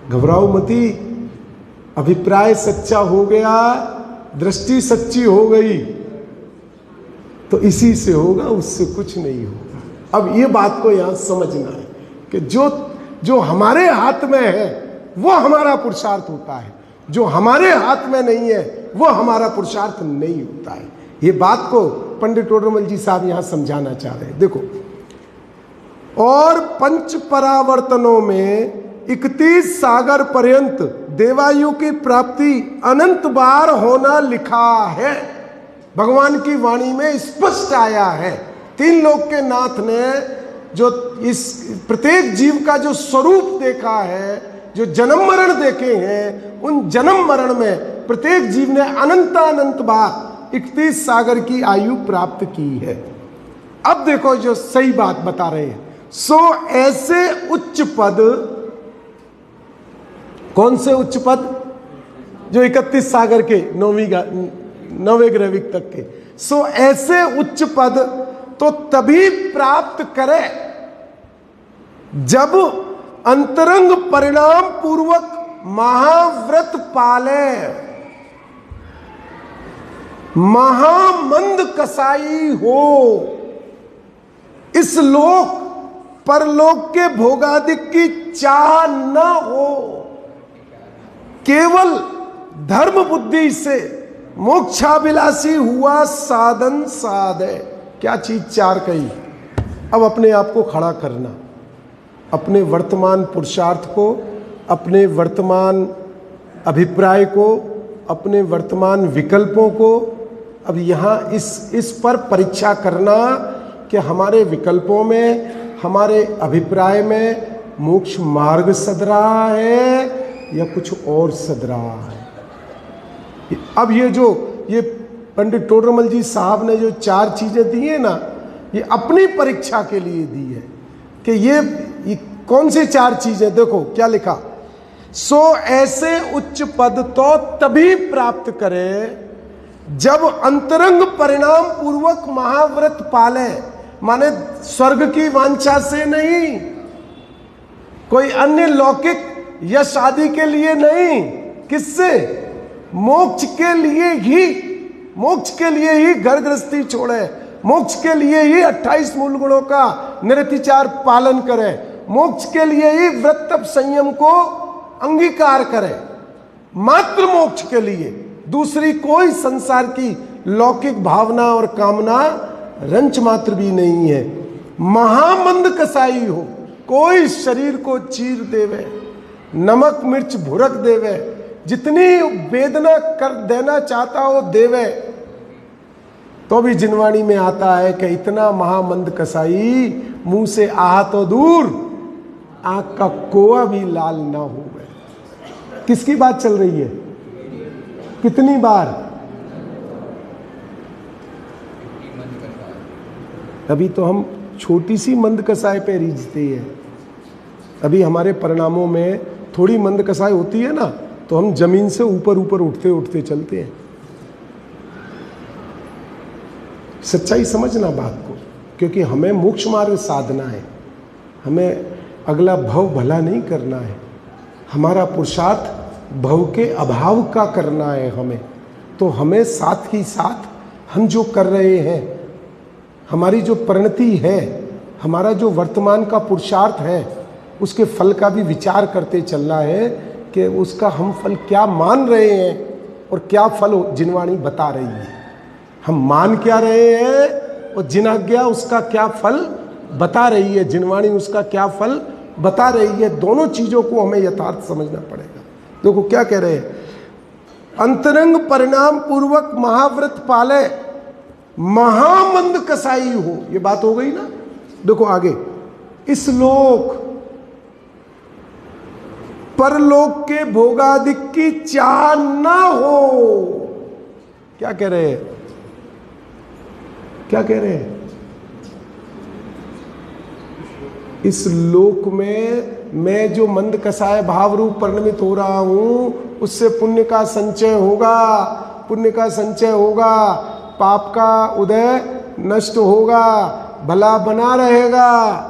Speaker 1: घबराओ मती, अभिप्राय सच्चा हो गया, दृष्टि सच्ची हो गई तो इसी से होगा, उससे कुछ नहीं होगा। अब ये बात को यहां समझना है कि जो हमारे हाथ में है वो हमारा पुरुषार्थ होता है, जो हमारे हाथ में नहीं है वो हमारा पुरुषार्थ नहीं होता है। ये बात को पंडित टोडरमल जी साहब यहां समझाना चाह रहे हैं। देखो, और पंच परावर्तनों में 31 सागर पर्यंत देवायु की प्राप्ति अनंत बार होना लिखा है। भगवान की वाणी में स्पष्ट आया है। 3 लोक के नाथ ने जो इस प्रत्येक जीव का जो स्वरूप देखा है, जो जन्म मरण देखे हैं, उन जन्म मरण में प्रत्येक जीव ने अनंत बार 31 सागर की आयु प्राप्त की है। अब देखो जो सही बात बता रहे हैं। सो ऐसे उच्च पद, कौन से उच्च पद? जो 31 सागर के 9वें ग्रैविक तक के। सो ऐसे उच्च पद तो तभी प्राप्त करे जब अंतरंग परिणाम पूर्वक महाव्रत पाले, महामंद कसाई हो, इस लोक परलोक के भोगादिक की चाह न हो। केवल धर्म बुद्धि से मोक्षाभिलाषी हुआ साधन साधे। क्या चीज चार कही? अब अपने आप को खड़ा करना, अपने वर्तमान पुरुषार्थ को, अपने वर्तमान अभिप्राय को, अपने वर्तमान विकल्पों को। अब यहाँ इस पर परीक्षा करना कि हमारे विकल्पों में, हमारे अभिप्राय में मोक्ष मार्ग सद रहा है या कुछ और सद रहा है। अब ये पंडित टोडरमल जी साहब ने जो चार चीजें दी है ना, ये अपनी परीक्षा के लिए दी है कि ये कौन सी चार चीजें। देखो क्या लिखा, सो ऐसे उच्च पद तो तभी प्राप्त करे जब अंतरंग परिणाम पूर्वक महाव्रत पाले। माने स्वर्ग की वांछा से नहीं, कोई अन्य लौकिक यश आदि के लिए नहीं, किससे? मोक्ष के लिए ही, मोक्ष के लिए ही घर गृहस्थी छोड़े, मोक्ष के लिए ही 28 मूल गुणों का निरतिचार पालन करे, मोक्ष के लिए ही व्रत तप संयम को अंगीकार करे, मात्र मोक्ष के लिए। दूसरी कोई संसार की लौकिक भावना और कामना रंच मात्र भी नहीं है। महामंद कसाई हो, कोई शरीर को चीर देवे, नमक मिर्च भुरक देवे, जितनी वेदना कर देना चाहता हो देवे, तो भी जिनवाणी में आता है कि इतना महामंद कसाई मुंह से आहा तो दूर, आंख का कोआ भी लाल ना हो गए। किसकी बात चल रही है? कितनी बार? अभी तो हम छोटी सी मंद कसाई पे रीझते हैं। अभी हमारे परिणामों में थोड़ी मंद कसाई होती है ना, तो हम जमीन से ऊपर ऊपर उठते उठते चलते हैं। सच्चाई समझना बात को, क्योंकि हमें मोक्ष मार्ग साधना है, हमें अगला भव भला नहीं करना है। हमारा पुरुषार्थ भव के अभाव का करना है हमें। तो हमें साथ ही साथ हम जो कर रहे हैं, हमारी जो परिणति है, हमारा जो वर्तमान का पुरुषार्थ है, उसके फल का भी विचार करते चलना है कि उसका हम फल क्या मान रहे हैं और क्या फल जिनवाणी बता रही है। हम मान क्या रहे हैं और जिनाज्ञा उसका क्या फल बता रही है, जिनवाणी उसका क्या फल बता रही है। दोनों चीज़ों को हमें यथार्थ समझना पड़ेगा। देखो क्या कह रहे हैं, अंतरंग परिणाम पूर्वक महाव्रत पाले, महामंद कसाई हो। ये बात हो गई ना। देखो आगे, इस लोक परलोक के भोगादिक की चाह ना हो। क्या कह रहे हैं? क्या कह रहे हैं? इस लोक में मैं जो मंद कसाय भाव रूप परिणमित हो रहा हूं, उससे पुण्य का संचय होगा, पुण्य का संचय होगा, पाप का उदय नष्ट होगा, भला बना रहेगा,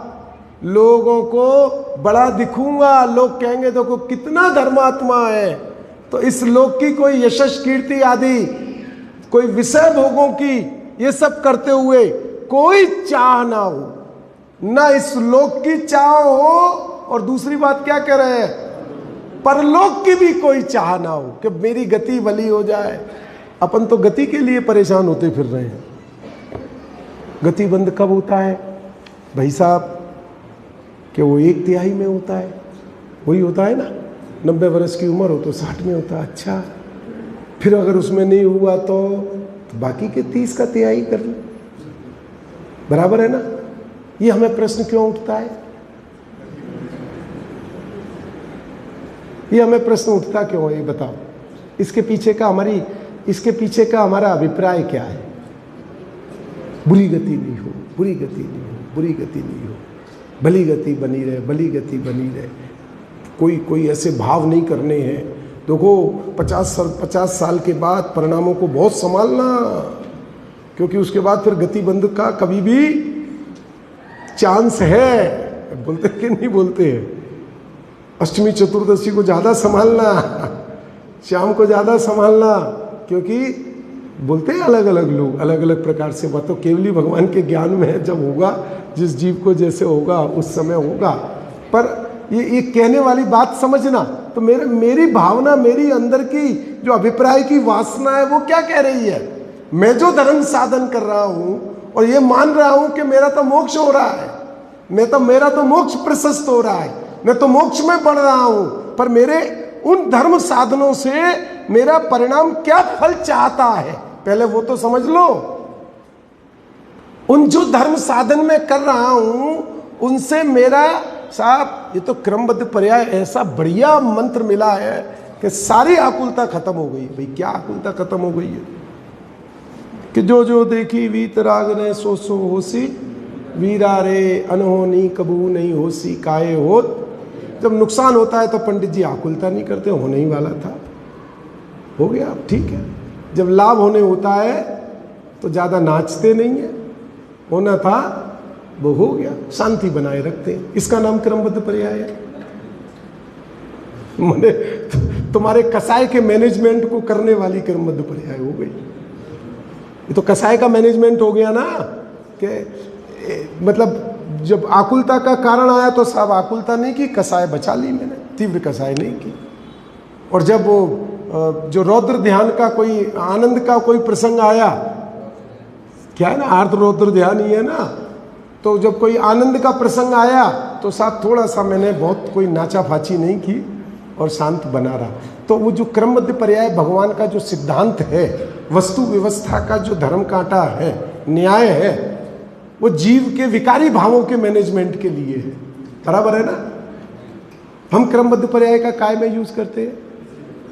Speaker 1: लोगों को बड़ा दिखूंगा, लोग कहेंगे देखो कितना धर्मात्मा है। तो इस लोक की कोई यशस कीर्ति आदि, कोई विषय भोगों की, ये सब करते हुए कोई चाह ना हो, ना इस लोक की चाह हो, और दूसरी बात क्या कह रहे हैं, परलोक की भी कोई चाह ना हो कि मेरी गति भली हो जाए। अपन तो गति के लिए परेशान होते फिर रहे हैं। गति बंद कब होता है भाई साहब? कि वो 1/3 में होता है, वही होता है ना। 90 वर्ष की उम्र हो तो 60 में होता है। अच्छा, फिर अगर उसमें नहीं हुआ तो बाकी के 30 का तिहाई कर लो, बराबर है ना। ये हमें प्रश्न क्यों उठता है? ये हमें प्रश्न उठता क्यों है, ये बताओ। इसके पीछे का हमारा अभिप्राय क्या है? बुरी गति नहीं हो, बुरी गति नहीं हो, बुरी गति नहीं हो, भली गति बनी रहे, भली गति बनी रहे। कोई ऐसे भाव नहीं करने हैं। देखो 50 साल के बाद परिणामों को बहुत संभालना, क्योंकि उसके बाद फिर गति बंद का कभी भी चांस है। बोलते कि नहीं बोलते हैं? अष्टमी चतुर्दशी को ज़्यादा संभालना, शाम को ज़्यादा संभालना, क्योंकि बोलते हैं अलग अलग लोग अलग अलग प्रकार से। बात तो केवली भगवान के ज्ञान में है, जब होगा जिस जीव को जैसे होगा उस समय होगा। पर ये कहने वाली बात समझना, तो मेरी भावना, मेरी अंदर की जो अभिप्राय की वासना है वो क्या कह रही है? मैं जो धर्म साधन कर रहा हूं और ये मान रहा हूं कि मेरा तो मोक्ष हो रहा है, मेरा तो मोक्ष प्रशस्त हो रहा है, मैं तो मोक्ष में बढ़ रहा हूं, पर मेरे उन धर्म साधनों से मेरा परिणाम क्या फल चाहता है, पहले वो तो समझ लो। उन जो धर्म साधन में कर रहा हूं उनसे मेरा, साहब ये तो क्रमबद्ध पर्याय ऐसा बढ़िया मंत्र मिला है कि सारी आकुलता खत्म हो गई। भाई क्या आकुलता खत्म हो गई है कि जो जो देखी वीतराग ने सो सो होसी, वीरा रे अनहोनी कबू नहीं होसी काहे होत। जब नुकसान होता है तो पंडित जी आकुलता नहीं करते, होने ही वाला था, हो गया, ठीक है। जब लाभ होने होता है तो ज़्यादा नाचते नहीं है, होना था वो हो गया, शांति बनाए रखते हैं। इसका नाम क्रमबद्ध पर्याय है। मैंने तुम्हारे कसाय के मैनेजमेंट को करने वाली क्रमबद्ध पर्याय हो गई। ये तो कसाय का मैनेजमेंट हो गया ना, कि मतलब जब आकुलता का कारण आया तो साहब आकुलता नहीं की, कसाय बचा ली मैंने, तीव्र कसाय नहीं की। और जब वो जो रौद्र ध्यान का कोई आनंद का कोई प्रसंग आया, क्या है ना, आर्द्र रौद्र ध्यान ही है ना, तो जब कोई आनंद का प्रसंग आया तो साहब थोड़ा सा मैंने बहुत कोई नाचा फाची नहीं की और शांत बना रहा। तो वो जो क्रमबद्ध पर्याय भगवान का जो सिद्धांत है, वस्तु व्यवस्था का जो धर्म कांटा है, न्याय है, वो जीव के विकारी भावों के मैनेजमेंट के लिए है। बराबर है ना? हम क्रमबद्ध पर्याय का काय में यूज करते हैं,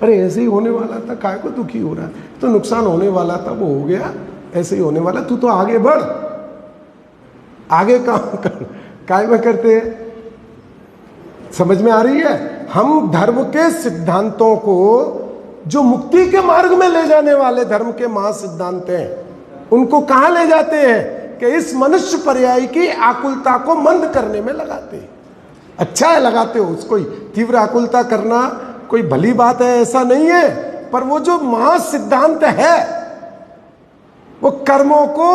Speaker 1: अरे ऐसे ही होने वाला था, काय को दुखी हो रहा है, तो नुकसान होने वाला था वो हो गया, ऐसे ही होने वाला, तू तो आगे बढ़, आगे काम कर, काय में करते हैं। समझ में आ रही है? हम धर्म के सिद्धांतों को जो मुक्ति के मार्ग में ले जाने वाले धर्म के महासिद्धांत हैं, उनको कहां ले जाते हैं कि इस मनुष्य पर्याय की आकुलता को मंद करने में लगाते हैं। अच्छा है लगाते हो उसको, तीव्र आकुलता करना कोई भली बात है ऐसा नहीं है, पर वो जो महासिद्धांत है वो कर्मों को,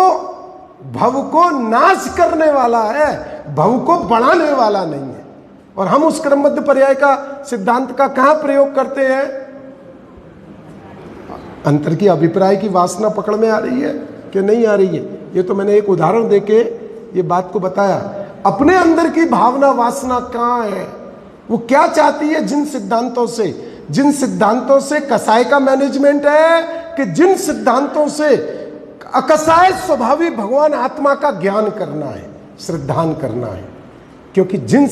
Speaker 1: भव को नाश करने वाला है, भव को बढ़ाने वाला नहीं है। और हम उस क्रमबद्ध पर्याय का सिद्धांत का कहां प्रयोग करते हैं? अंतर की अभिप्राय की वासना पकड़ में आ रही है कि नहीं आ रही है? ये तो मैंने एक उदाहरण देके ये बात को बताया। अपने अंदर की भावना वासना कहां है, वो क्या चाहती है? जिन सिद्धांतों से कसाय का मैनेजमेंट है, कि जिन सिद्धांतों से अकसाय स्वभावी भगवान आत्मा का ज्ञान करना है, श्रद्धान करना है। क्योंकि जिन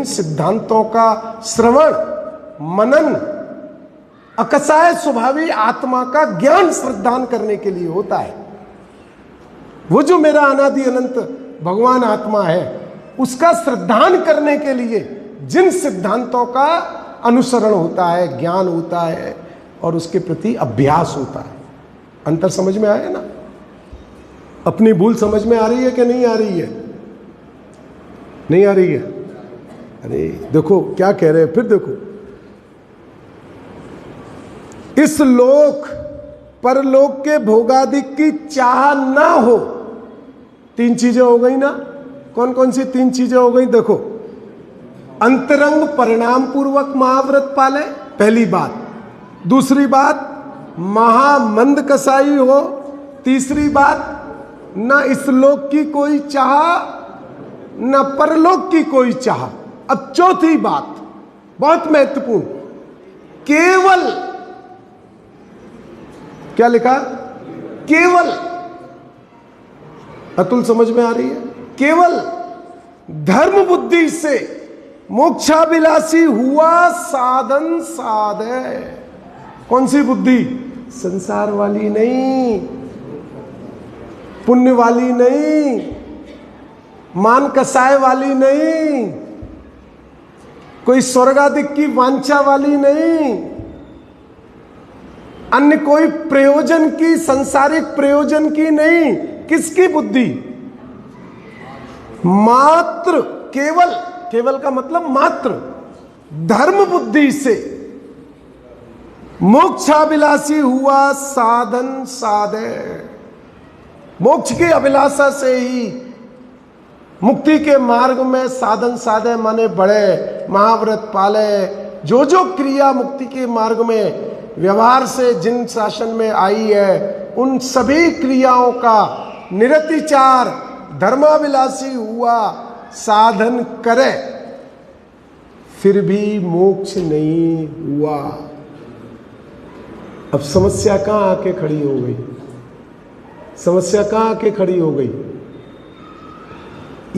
Speaker 1: सिद्धांतों का श्रवण मनन अकसाय स्वभावी आत्मा का ज्ञान श्रद्धान करने के लिए होता है। वो जो मेरा अनादि अनंत भगवान आत्मा है, उसका श्रद्धान करने के लिए जिन सिद्धांतों का अनुसरण होता है, ज्ञान होता है और उसके प्रति अभ्यास होता है। अंतर समझ में आया ना? अपनी भूल समझ में आ रही है कि नहीं आ रही है? नहीं आ रही है? अरे देखो क्या कह रहे हैं फिर, देखो, इस लोक परलोक के भोगादिक की चाह ना हो। तीन चीजें हो गई ना? कौन कौन सी तीन चीजें हो गई? देखो, अंतरंग परिणाम पूर्वक महाव्रत पाले, पहली बात। दूसरी बात, महामंद कसाई हो। तीसरी बात, न इस लोक की कोई चाह न परलोक की कोई चाह। अब चौथी बात बहुत महत्वपूर्ण, केवल, क्या लिखा? केवल। अतुल समझ में आ रही है? केवल धर्म बुद्धि से मोक्षाभिलाषी हुआ साधन साधे। कौन सी बुद्धि? संसार वाली नहीं, पुण्य वाली नहीं, मान कसाय वाली नहीं, कोई स्वर्गादिक की वांछा वाली नहीं, अन्य कोई प्रयोजन की, सांसारिक प्रयोजन की नहीं। किसकी बुद्धि? मात्र, केवल, केवल का मतलब मात्र धर्म बुद्धि से मोक्षाभिलाषी हुआ साधन साधे। मोक्ष की अभिलाषा से ही मुक्ति के मार्ग में साधन साधे, माने बढ़े, महाव्रत पाले, जो जो क्रिया मुक्ति के मार्ग में व्यवहार से जिन शासन में आई है, उन सभी क्रियाओं का निरतिचार धर्माभिलाषी हुआ साधन करे, फिर भी मोक्ष नहीं हुआ। अब समस्या कहाँ आके खड़ी हो गई? समस्या कहाँ आके खड़ी हो गई?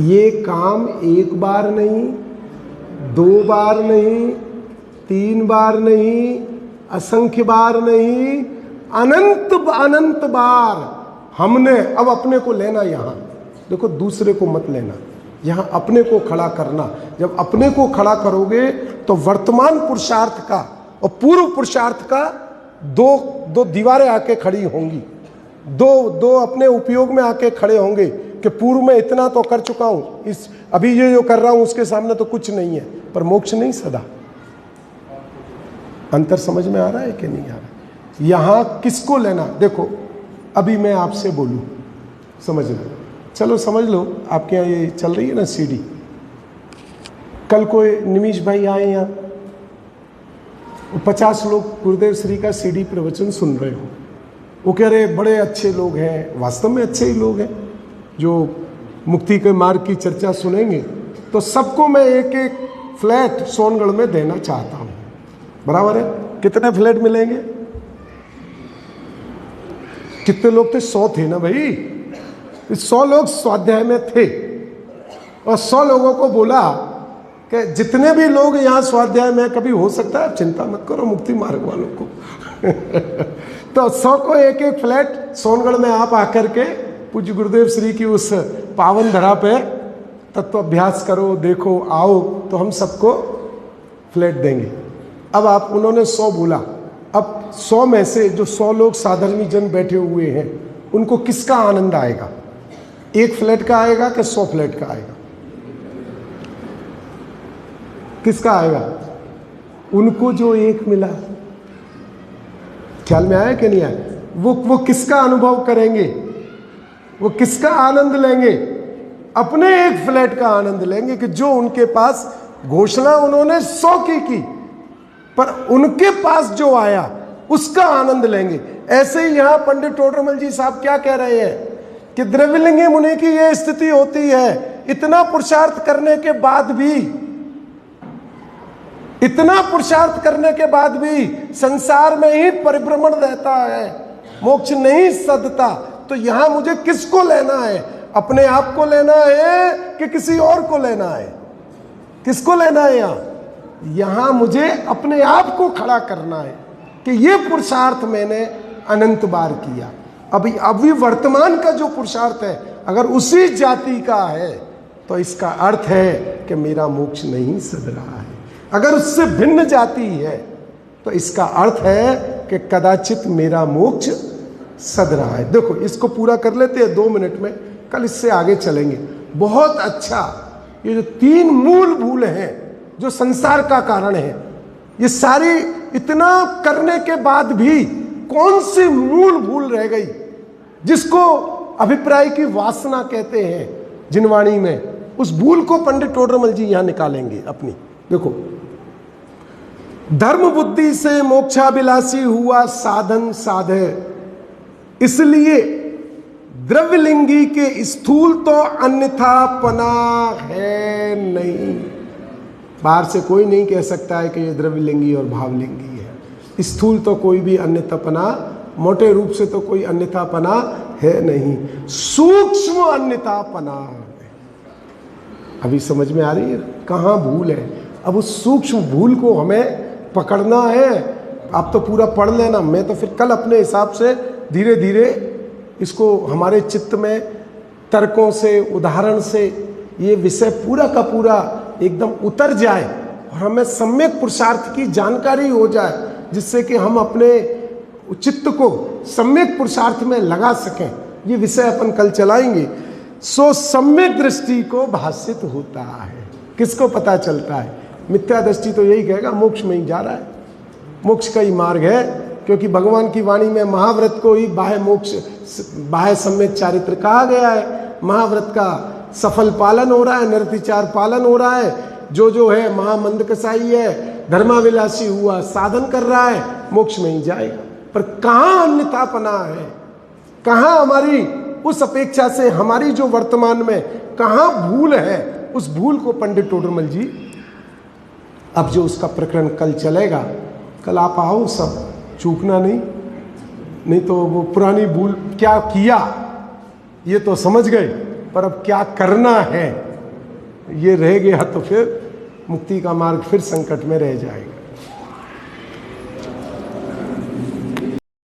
Speaker 1: ये काम एक बार नहीं, 2 बार नहीं, 3 बार नहीं, असंख्य बार नहीं, अनंत अनंत बार हमने अब अपने को लेना। यहाँ देखो, दूसरे को मत लेना, यहाँ अपने को खड़ा करना। जब अपने को खड़ा करोगे तो वर्तमान पुरुषार्थ का और पूर्व पुरुषार्थ का दो दीवारें आके खड़ी होंगी, दो अपने उपयोग में आके खड़े होंगे कि पूर्व में इतना तो कर चुका हूं, इस अभी ये जो कर रहा हूं उसके सामने तो कुछ नहीं है, पर मोक्ष नहीं सदा। अंतर समझ में आ रहा है कि नहीं आ रहा? यहां किसको लेना? देखो, अभी मैं आपसे बोलूं, समझ लो, चलो समझ लो, आपके यहाँ ये चल रही है ना सीडी। कल कोई निमिष भाई आए यहाँ, 50 लोग गुरुदेव श्री का सीडी प्रवचन सुन रहे हो, वो कह रहे बड़े अच्छे लोग हैं, वास्तव में अच्छे ही लोग हैं जो मुक्ति के मार्ग की चर्चा सुनेंगे। तो सबको मैं एक एक फ्लैट सोनगढ़ में देना चाहता हूँ, बराबर है? कितने फ्लैट मिलेंगे? कितने लोग थे? 100 थे ना भाई। 100 लोग स्वाध्याय में थे और 100 लोगों को बोला कि जितने भी लोग यहाँ स्वाध्याय में, कभी हो सकता है, चिंता मत करो मुक्ति मार्ग वालों को तो 100 को एक एक फ्लैट सोनगढ़ में आप आकर के पूज्य गुरुदेव श्री की उस पावन धरा पे तत्व अभ्यास करो, देखो, आओ, तो हम सबको फ्लैट देंगे। अब आप, उन्होंने 100 बोला, अब 100 में से जो 100 लोग साधर्मी जन बैठे हुए हैं, उनको किसका आनंद आएगा? एक फ्लैट का आएगा कि 100 फ्लैट का आएगा? किसका आएगा? उनको जो एक मिला, ख्याल में आया कि नहीं आया? वो किसका अनुभव करेंगे? वो किसका आनंद लेंगे? अपने एक फ्लैट का आनंद लेंगे कि जो उनके पास, घोषणा उन्होंने 100 की, पर उनके पास जो आया उसका आनंद लेंगे। ऐसे ही यहां पंडित टोडरमल जी साहब क्या कह रहे हैं कि द्रव्यलिंगी मुनि की यह स्थिति होती है, इतना पुरुषार्थ करने के बाद भी, इतना पुरुषार्थ करने के बाद भी संसार में ही परिभ्रमण रहता है, मोक्ष नहीं सदता। तो यहां मुझे किसको लेना है? अपने आप को लेना है कि किसी और को लेना है? किसको लेना है? यहां मुझे अपने आप को खड़ा करना है कि ये पुरुषार्थ मैंने अनंत बार किया। अभी वर्तमान का जो पुरुषार्थ है, अगर उसी जाति का है तो इसका अर्थ है कि मेरा मोक्ष नहीं सद रहा है। अगर उससे भिन्न जाति है तो इसका अर्थ है कि कदाचित मेरा मोक्ष सद रहा है। देखो, इसको पूरा कर लेते हैं 2 मिनट में, कल इससे आगे चलेंगे। बहुत अच्छा, ये जो 3 मूल भूल हैं जो संसार का कारण है, ये सारी इतना करने के बाद भी कौन सी मूल भूल रह गई जिसको अभिप्राय की वासना कहते हैं जिनवाणी में, उस भूल को पंडित टोडरमल जी यहां निकालेंगे अपनी। देखो, धर्म बुद्धि से मोक्षाभिलाषी हुआ साधन साधे, इसलिए द्रव्यलिंगी के स्थूल तो अन्यथापना है नहीं। बाहर से कोई नहीं कह सकता है कि ये द्रव्यलिंगी और भावलिंगी है। स्थूल तो कोई भी अन्यथापना, मोटे रूप से तो कोई अन्यथापना है नहीं, सूक्ष्म अन्यथापना है। अभी समझ में आ रही है कहाँ भूल है? अब उस सूक्ष्म भूल को हमें पकड़ना है। आप तो पूरा पढ़ लेना, मैं तो फिर कल अपने हिसाब से धीरे धीरे इसको हमारे चित्त में तर्कों से, उदाहरण से ये विषय पूरा का पूरा एकदम उतर जाए और हमें सम्यक पुरुषार्थ की जानकारी हो जाए, जिससे कि हम अपने चित्त को सम्यक पुरुषार्थ में लगा सकें। ये विषय अपन कल चलाएंगे। सो सम्यक दृष्टि को भाषित होता है। किसको पता चलता है? मिथ्या दृष्टि तो यही कहेगा मोक्ष में ही जा रहा है, मोक्ष का ही मार्ग है, क्योंकि भगवान की वाणी में महाव्रत को ही बाह्य मोक्ष, बाह्य सम्यक चारित्र कहा गया है। महाव्रत का सफल पालन हो रहा है, निरतिचार पालन हो रहा है। जो है महामंद कसाई है, धर्माभिलाषी हुआ, साधन कर रहा है, मोक्ष में ही जाएगा। पर कहाँ अन्यथापना है, कहाँ हमारी उस अपेक्षा से हमारी जो वर्तमान में कहाँ भूल है, उस भूल को पंडित टोडरमल जी, अब जो उसका प्रकरण कल चलेगा, कल आप आओ, सब चूकना नहीं तो वो पुरानी भूल क्या किया ये तो समझ गए, पर अब क्या करना है ये रह गया तो फिर मुक्ति का मार्ग फिर संकट में रह जाएगा।